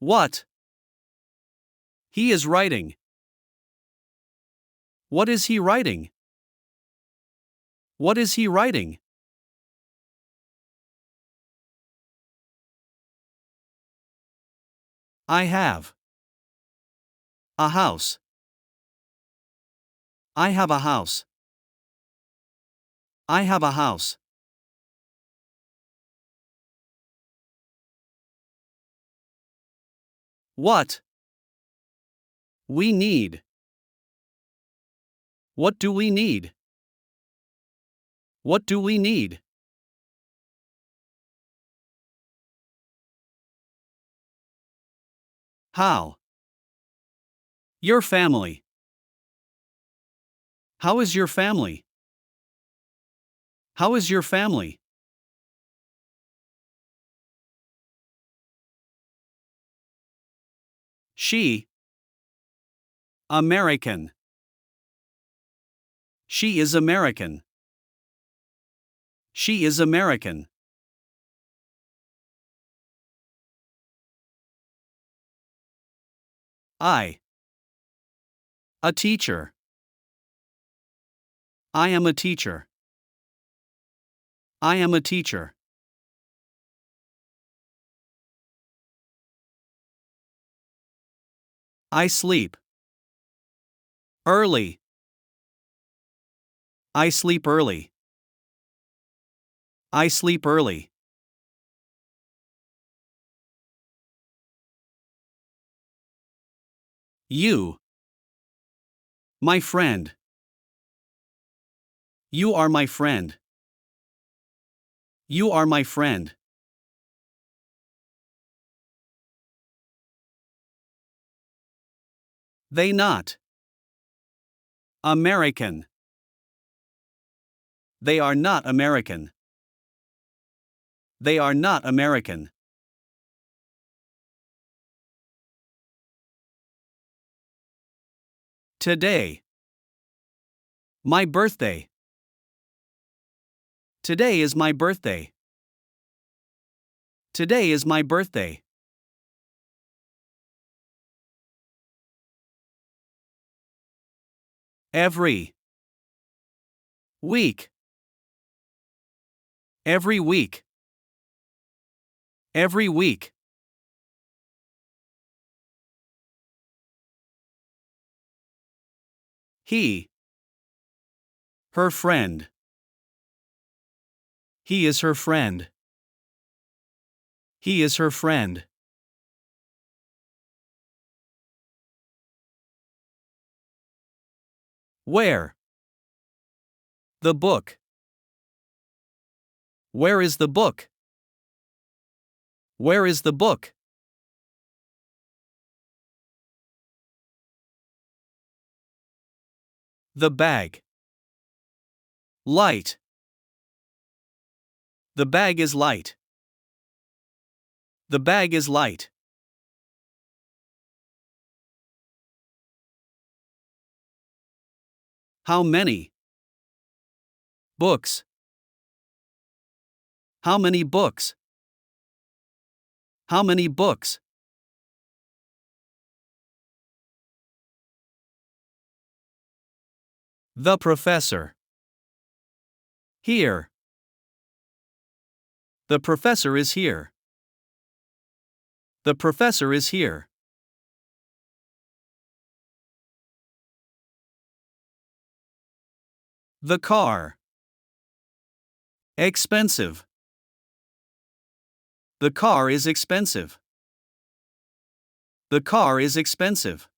What? He is writing. What is he writing? What is he writing? I have a house. I have a house. I have a house. What? We need. What do we need? What do we need? How? Your family. How is your family? How is your family? She. American. She is American. She is American. I. A teacher. I am a teacher. I am a teacher. I sleep early. I sleep early. I sleep early. You. My friend. You are my friend. You are my friend. They not. American. They are not American. They are not American. Today. My birthday. Today is my birthday. Today is my birthday. Every week. Every week. Every week. He. Her friend. He is her friend. He is her friend. Where? The book. Where is the book? Where is the book? The bag. Light. The bag is light. The bag is light. How many books? How many books? How many books? The professor. Here. The professor is here. The professor is here. The car. Expensive. The car is expensive. The car is expensive.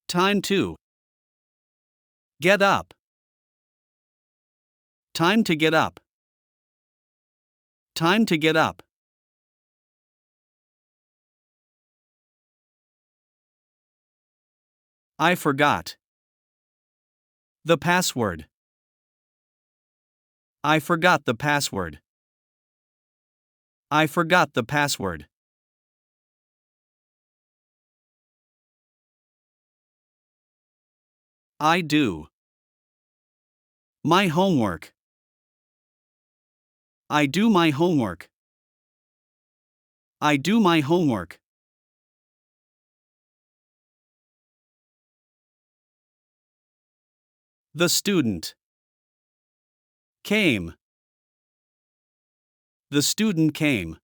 Time to. Get up. Time to get up. Time to get up. I forgot. The password. I forgot the password. I forgot the password. I do. My homework. I do my homework. I do my homework. The student came. The student came.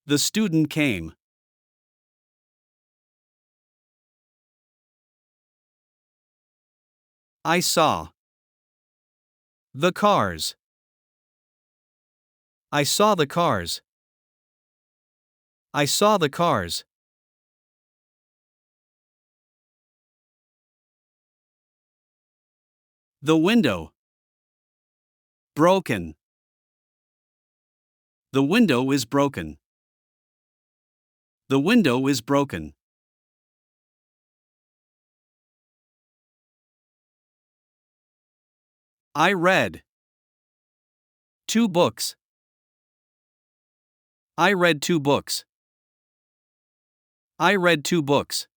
The student came. I saw. The cars. I saw the cars. I saw the cars. The window. Broken. The window is broken. The window is broken. I read 2 books. I read 2 books. I read 2 books.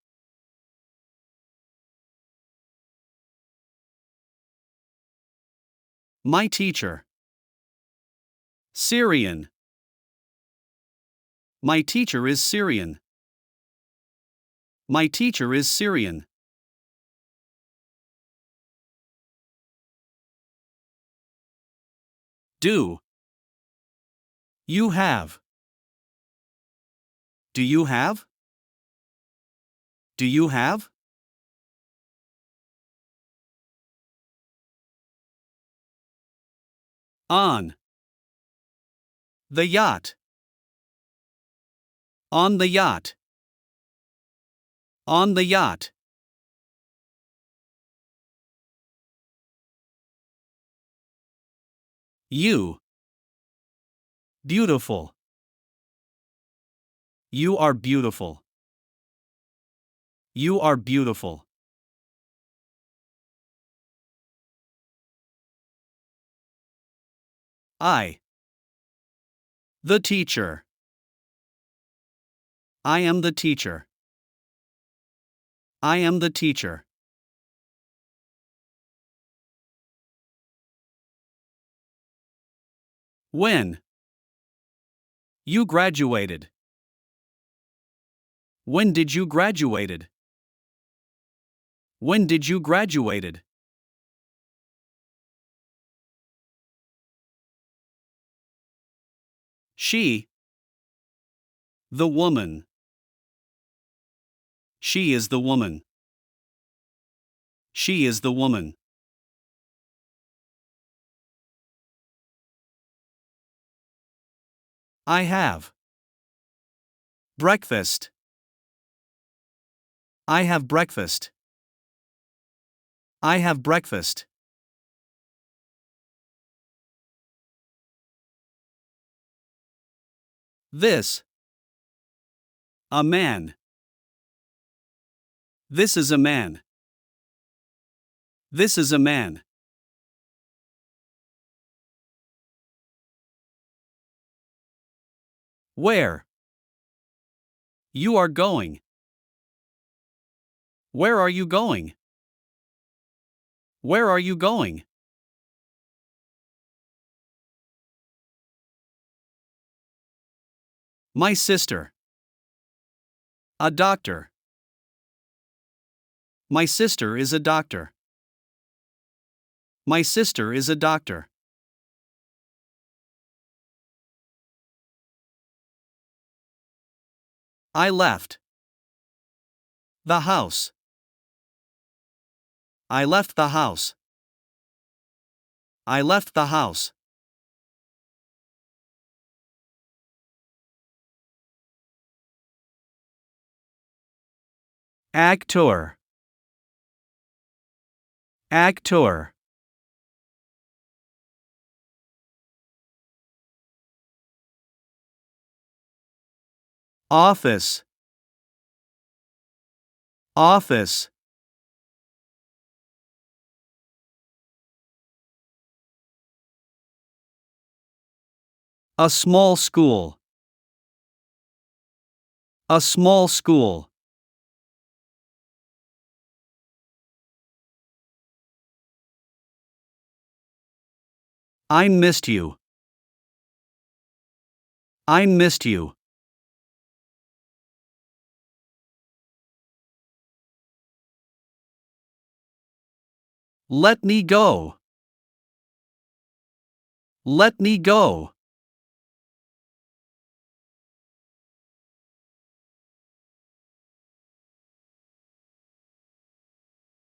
My teacher. Syrian. My teacher is Syrian. My teacher is Syrian. Do. You have. Do you have? Do you have? On. The yacht. On the yacht. On the yacht. You. Beautiful. You are beautiful. You are beautiful. I. The teacher. I am the teacher. I am the teacher. When. You graduated. When did you graduated? When did you graduated? She. The woman. She is the woman. She is the woman. I have. Breakfast. I have breakfast. I have breakfast. This. A man. This is a man. This is a man. Where? You are going. Where are you going? Where are you going? My sister. A doctor. My sister is a doctor. My sister is a doctor. I left. The house. I left the house. I left the house. Actor. Actor. Office. Office. A small school. A small school. I missed you. I missed you. Let me go. Let me go.